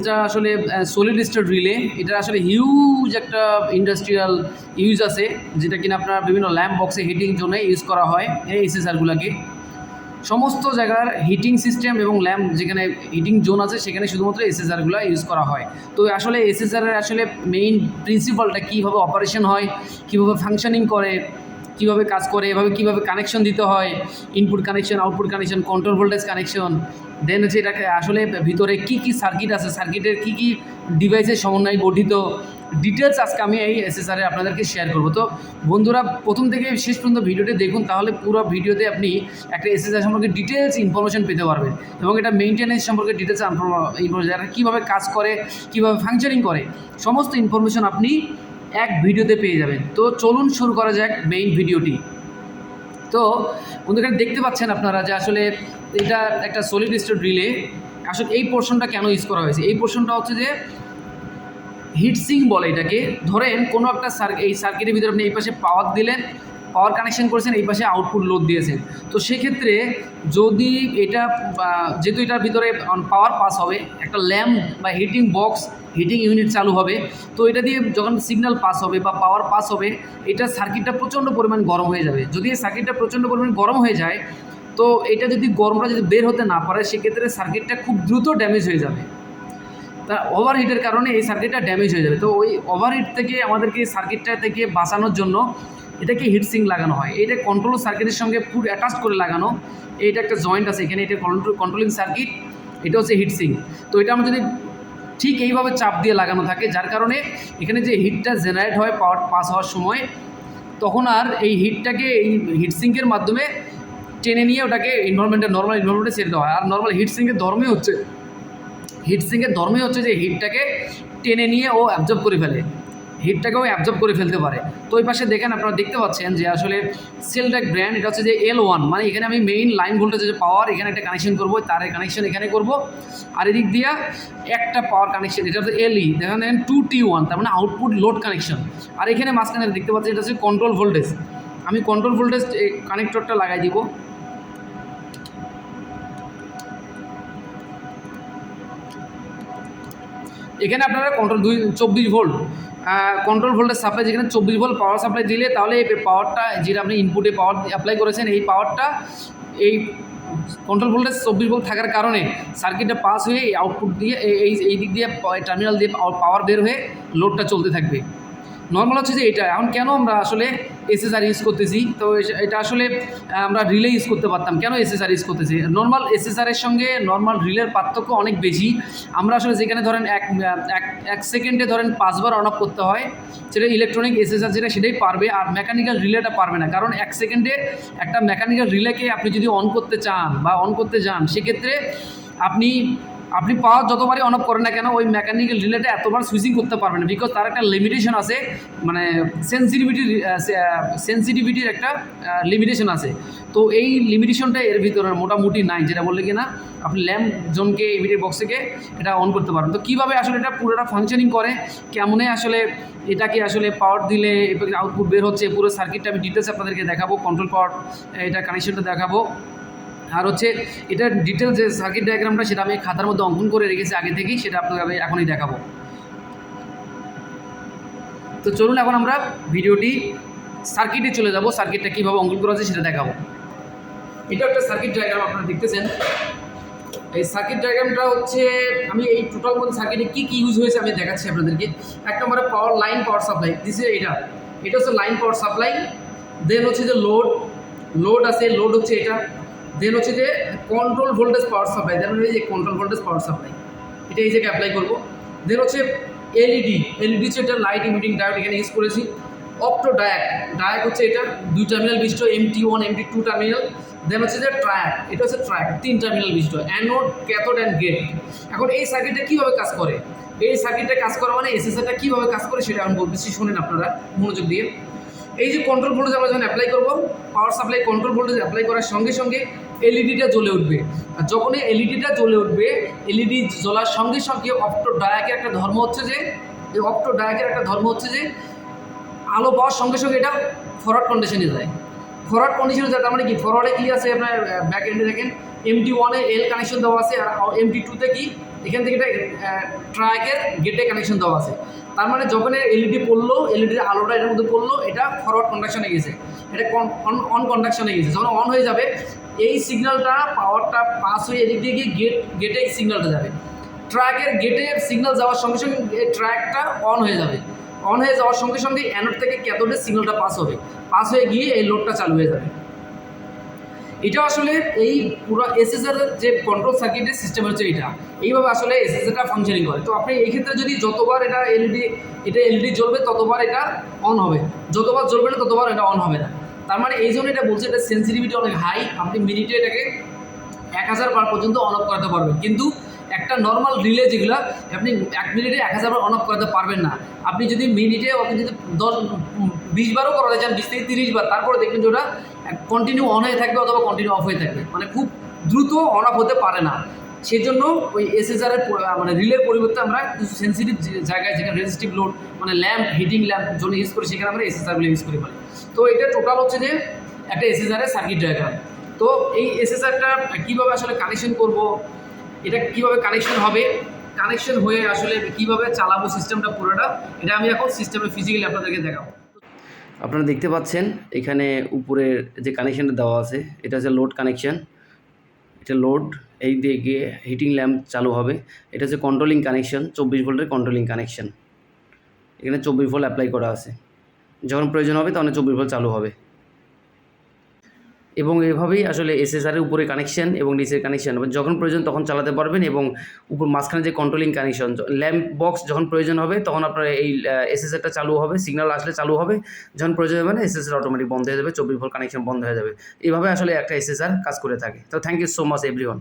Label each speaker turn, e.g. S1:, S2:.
S1: এটা আসলে solid state relay, এটা আসলে হিউজ একটা ইন্ডাস্ট্রিয়াল ইউজ আছে, যেটা কিনা আপনার বিভিন্ন ল্যাম্প বক্সে হিটিং জন্য ইউজ করা হয় এই এসএসআরগুলোকে। সমস্ত জায়গার হিটিং সিস্টেম এবং ল্যাম্প যেখানে হিটিং জোন আছে সেখানে শুধুমাত্র এসএসআরগুলো ইউজ করা হয়। তো আসলে এসএসআরের আসলে মেইন প্রিন্সিপালটা কীভাবে অপারেশন হয়, কীভাবে ফাংশনিং করে, কীভাবে কাজ করে, এভাবে কীভাবে কানেকশন দিতে হয়, input connection, output connection, control voltage connection, then হচ্ছে এটাকে আসলে ভিতরে কী কী সার্কিট আছে, সার্কিটের কী কী ডিভাইসের সমন্বয়ে গঠিত, ডিটেলস আজকে আমি এই এসএসআরে আপনাদেরকে শেয়ার করব। তো বন্ধুরা প্রথম থেকে শেষ পর্যন্ত ভিডিওটি দেখুন, তাহলে পুরো ভিডিওতে আপনি একটা এসএসআর সম্পর্কে ডিটেলস ইনফরমেশন পেতে পারবেন এবং এটা মেইনটেনেন্স সম্পর্কে ডিটেলস ইনফরমেশন, এটা কীভাবে কাজ করে, কীভাবে ফাংশনিং করে, সমস্ত ইনফরমেশন আপনি এক ভিডিওতে পেয়ে যাবেন। তো চলুন শুরু করা যাক মেইন ভিডিওটি। তো বন্ধুরা দেখতে পাচ্ছেন আপনারা যে আসলে এটা একটা সলিড স্টেট রিলে। আসলে এই পোর্শনটা কেন ইউজ করা হয়েছে, এই পোর্শনটা হচ্ছে যে হিটসিং বলে এটাকে। ধরেন কোনো একটা এই সার্কিটের ভিতরে আপনি এই পাশে পাওয়ার দিলেন, পাওয়ার কানেকশন করেছেন, এই পাশে আউটপুট লোড দিয়েছেন। তো সেক্ষেত্রে যদি এটা যেহেতু এটার ভিতরে পাওয়ার পাস হবে, একটা ল্যাম্প বা হিটিং বক্স, হিটিং ইউনিট চালু হবে, তো এটা দিয়ে যখন সিগন্যাল পাস হবে বা পাওয়ার পাস হবে, এটা সার্কিটটা প্রচণ্ড পরিমাণ গরম হয়ে যাবে। যদি এই সার্কিটটা প্রচণ্ড পরিমাণ গরম হয়ে যায়, তো এটা যদি গরমটা যদি বের হতে না পারে, সেক্ষেত্রে সার্কিটটা খুব দ্রুত ড্যামেজ হয়ে যাবে। তা ওভারহিটের কারণে এই সার্কিটটা ড্যামেজ হয়ে যাবে। তো ওই ওভারহিট থেকে আমাদেরকে এই সার্কিটটা থেকে বাঁচানোর জন্য এটাকে হিটসিং লাগানো হয়। এটা কন্ট্রোল সার্কিটের সঙ্গে পুরো অ্যাটাচ করে লাগানো। এইটা একটা জয়েন্ট আছে এখানে, এটা কন্ট্রোলিং সার্কিট, এটা হচ্ছে হিটসিং। তো এটা আমরা যদি ঠিক এইভাবে চাপ দিয়ে লাগানো থাকে, যার কারণে এখানে যে হিটটা জেনারেট হয় পাওয়ার পাস হওয়ার সময়, তখন আর এই হিটটাকে এই হিটসিঙ্কের মাধ্যমে টেনে নিয়ে ওটাকে নর্মাল ইনভারমেন্টে ছেড়ে দেওয়া হয়। আর নর্মাল হিটসিঙ্কের ধর্মই হচ্ছে যে হিটটাকে টেনে নিয়ে ও অ্যাবজর্ব করে ফেলে, হিটটাকেও অ্যাবজর্ব করে ফেলতে পারে। তো ওই পাশে দেখেন, আপনারা দেখতে পাচ্ছেন যে আসলে সেলটেক ব্র্যান্ড, এটা হচ্ছে যে L1, মানে এখানে আমি মেইন লাইন ভোল্টেজ যে পাওয়ার, এখানে একটা কানেকশন করবো, তারের কানেকশন এখানে করব, আর এদিক দিয়ে একটা পাওয়ার কানেকশন, এটা হচ্ছে LE, দেখেন 2T1, তার মানে আউটপুট লোড কানেকশন। আর এখানে মাঝখানে দেখতে পাচ্ছেন এটা হচ্ছে কন্ট্রোল ভোল্টেজ। আমি কন্ট্রোল ভোল্টেজ কানেক্টরটা লাগাই দিব। এখানে আপনারা control 24 volt control voltage supply, যেখানে 24 ভোল্ট পাওয়ার সাপ্লাই দিলে, তাহলে এই পাওয়ারটা যেটা আপনি ইনপুটে পাওয়ার অ্যাপ্লাই করেছেন, এই পাওয়ারটা এই কন্ট্রোল ভোল্টেজ 24 ভোল্ট থাকার কারণে সার্কিটটা পাস হয়ে এই আউটপুট দিয়ে এই দিক দিয়ে টার্মিনাল দিয়ে পাওয়ার বের হয়ে লোডটা চলতে থাকবে। নর্মাল হচ্ছে যে এটা। এখন কেন আমরা আসলে এসএসআর ইউজ করতেছি, তো এটা আসলে আমরা রিলে ইউজ করতে পারতাম, কেন এসএসআর ইউজ করতেছি? নর্মাল এসএসআরের সঙ্গে নর্মাল রিলের পার্থক্য অনেক বেশি। আমরা আসলে যেখানে ধরেন এক সেকেন্ডে ধরেন 5 বার অন অফ করতে হয়, সেটা ইলেকট্রনিক এসএসআর যেটা সেটাই পারবে, আর মেকানিক্যাল রিলেটা পারবে না। কারণ 1 সেকেন্ডে একটা মেকানিক্যাল রিলেকে আপনি যদি অন করতে চান বা অন করতে যান, সেক্ষেত্রে আপনি পাওয়ার যতবারই অন অফ করেন না কেন, ওই মেকানিক্যাল রিলেটা এতবার সুইচিং করতে পারবেন না, বিকজ তার একটা লিমিটেশন আছে, মানে সেন্সিটিভিটির একটা লিমিটেশন আছে। তো এই লিমিটেশনটা এর ভিতরে মোটামুটি নাই, যেটা বললে কি না আপনি ল্যাম্প জোনকে ইমিডিয়েট বক্স থেকে এটা অন করতে পারেন। তো কীভাবে আসলে এটা পুরোটা ফাংশনিং করে, কেমনে আসলে এটাকে আসলে পাওয়ার দিলে আউটপুট বের হচ্ছে, পুরো সার্কিটটা আমি ডিটেলস আপনাদেরকে দেখাবো, কন্ট্রোল পাওয়ার এটা কানেকশনটা দেখাবো। আর হচ্ছে এটার ডিটেলস যে সার্কিট ডায়াগ্রামটা, সেটা আমি খাতার মধ্যে অঙ্কন করে রেখেছি আগে থেকেই, সেটা আপনাকে আমি এখনই দেখাবো। তো চলুন এখন আমরা ভিডিওটি সার্কিটে চলে যাব, সার্কিটটা কীভাবে অঙ্কন করা হচ্ছে সেটা দেখাবো। এটা একটা সার্কিট ডায়াগ্রাম আপনারা দেখতেছেন। এই সার্কিট ডায়াগ্রামটা হচ্ছে আমি এই টোটাল মধ্যে সার্কিটে কী ইউজ হয়েছে আমি দেখাচ্ছি আপনাদেরকে। এক নম্বরে পাওয়ার সাপ্লাই দিছে, এটা হচ্ছে লাইন পাওয়ার সাপ্লাই। দেন হচ্ছে যে লোড আছে, লোড হচ্ছে এটা। দেন হচ্ছে যে কন্ট্রোল ভোল্টেজ পাওয়ার সাপ্লাই, দেন এই যে কন্ট্রোল ভোল্টেজ পাওয়ার সাপ্লাই, এটা এই জায়গায় অ্যাপ্লাই করবো। দেন হচ্ছে এলইডি হচ্ছে এটা লাইট ইমিটিং ডায়োড, এখানে ইউজ করেছি। অপটো ডায়াক হচ্ছে এটা 2 টার্মিনাল বিশিষ্ট, MT1 MT2 টার্মিনাল। দেন হচ্ছে যে এটা হচ্ছে 3 টার্মিনাল বিশিষ্ট, অ্যানোড, ক্যাথোড অ্যান্ড গেট। এখন এই সার্কিটটা কীভাবে কাজ করে, এই সার্কিটটা কাজ করা মানে এসএসআরটা কীভাবে কাজ করে সেটা আমি বলতেছি, শোনেন আপনারা মনোযোগ দিয়ে। এই যে কন্ট্রোল ভোল্টেজ আমরা যখন অ্যাপ্লাই করবো, power supply control voltage apply করার সঙ্গে সঙ্গে এলইডিটা জ্বলে উঠবে। আর যখনই এলইডিটা জ্বলে উঠবে, এলইডি জ্বলার সঙ্গে সঙ্গে অপটো ডায়াকের একটা ধর্ম হচ্ছে যে আলো পাওয়ার সঙ্গে সঙ্গে এটা ফরওয়ার্ড কন্ডিশনে যায়। ফরওয়ার্ড কন্ডিশনে যায় তার মানে কি, ফরওয়ার্ডে কী আছে আপনার ব্যাক এন্ডে দেখেন MT1-এ L কানেকশন দেওয়া আছে, আর MT2-তে কি এখান থেকে এটা ট্রাকের গেটে কানেকশন দেওয়া আছে। তার মানে যখন এলইডি পড়লো, এলইডির আলোটা এটার মধ্যে পড়লো, এটা ফরওয়ার্ড কন্ডাকশনে গেছে, এটা অন কন্ডাকশনে গেছে। যখন অন হয়ে যাবে এই সিগন্যালটা পাওয়ারটা পাস হয়ে এদিক দিয়ে গিয়ে গেটে সিগন্যালটা যাবে। ট্রাকের গেটে সিগন্যাল যাওয়ার সঙ্গে সঙ্গে এই ট্র্যাকটা অন হয়ে যাবে। অন হয়ে যাওয়ার সঙ্গে সঙ্গে অ্যানোড থেকে ক্যাথোডে সিগন্যালটা পাস হবে, পাস হয়ে গিয়ে এই লোডটা চালু হয়ে যাবে। এটা আসলে এই পুরো এসএসআর যে কন্ট্রোল সার্কিটের সিস্টেম হচ্ছে এটা, এইভাবে আসলে এসএসআরটা ফাংশনিং করে। তো আপনি এই ক্ষেত্রে যদি যতবার এটা এলইডি জ্বলবে ততবার এটা অন হবে, যতবার জ্বলবে না ততবার এটা অন হবে না। তার মানে এই জন্য এটা বলছে এটা সেন্সিটিভিটি অনেক হাই, আপনি মিনিটে এটাকে 1000 বার পর্যন্ত অন অফ করাতে পারবেন। কিন্তু একটা নর্মাল রিলে যেগুলো আপনি 1 মিনিটে 1000 বার অন অফ করাতে পারবেন না। আপনি যদি মিনিটে আপনি যদি 20 বারও করাতে চান, 20 থেকে 30 বার, তারপরে দেখবেন যে ওটা কন্টিনিউ অন হয়ে থাকবে অথবা কন্টিনিউ অফ হয়ে থাকবে, মানে খুব দ্রুত অন অফ হতে পারে না। সেই জন্য ওই এসএসআরের মানে রিলের পরিবর্তে আমরা কিছু সেন্সিটিভ জায়গায় যেখানে রেজিস্টিভ লোড মানে ল্যাম্প, হিটিং ল্যাম্প জন্য ইউজ করি, সেখানে আমরা এসএসআরগুলো ইউজ করি। মানে তো এটা টোটাল হচ্ছে যে একটা এসএসআরের সার্কিট ডায়াগ্রাম। তো এই এসএসআরটা কীভাবে আসলে কানেকশন করব, এটা কিভাবে কানেকশন হবে, কানেকশন হয়ে আসলে কিভাবে চালাবো সিস্টেমটা পুরোটা, এটা আমি এখন সিস্টেমে ফিজিক্যালি আপনাদেরকে দেখাবো। আপনারা দেখতে পাচ্ছেন এখানে উপরের যে কানেকশানটা দেওয়া আছে এটা হচ্ছে লোড কানেকশান। এটা লোড, এই দিয়ে গিয়ে হিটিং ল্যাম্প চালু হবে। এটা হচ্ছে কন্ট্রোলিং কানেকশান, 24 ভোল্টের কন্ট্রোলিং কানেকশান। এখানে 24 ভোল্ট অ্যাপ্লাই করা আছে, যখন প্রয়োজন হবে তখন 24 ভোল্ট চালু হবে। এবং এভাবেই আসলে এসএসআরের উপরে কানেকশান এবং নিচের কানেকশান যখন প্রয়োজন তখন চালাতে পারবেন। এবং উপর মাঝখানে যে কন্ট্রোলিং কানেকশন, ল্যাম্প বক্স যখন প্রয়োজন হবে তখন আপনার এই এসএসআরটা চালু হবে, সিগন্যাল আসলে চালু হবে, যখন প্রয়োজন হবে না এসএসআর অটোমেটিক বন্ধ হয়ে যাবে, 24 ভোল্ট কানেকশন বন্ধ হয়ে যাবে। এইভাবে আসলে একটা এসএসআর কাজ করে থাকে। তো thank you so much everyone.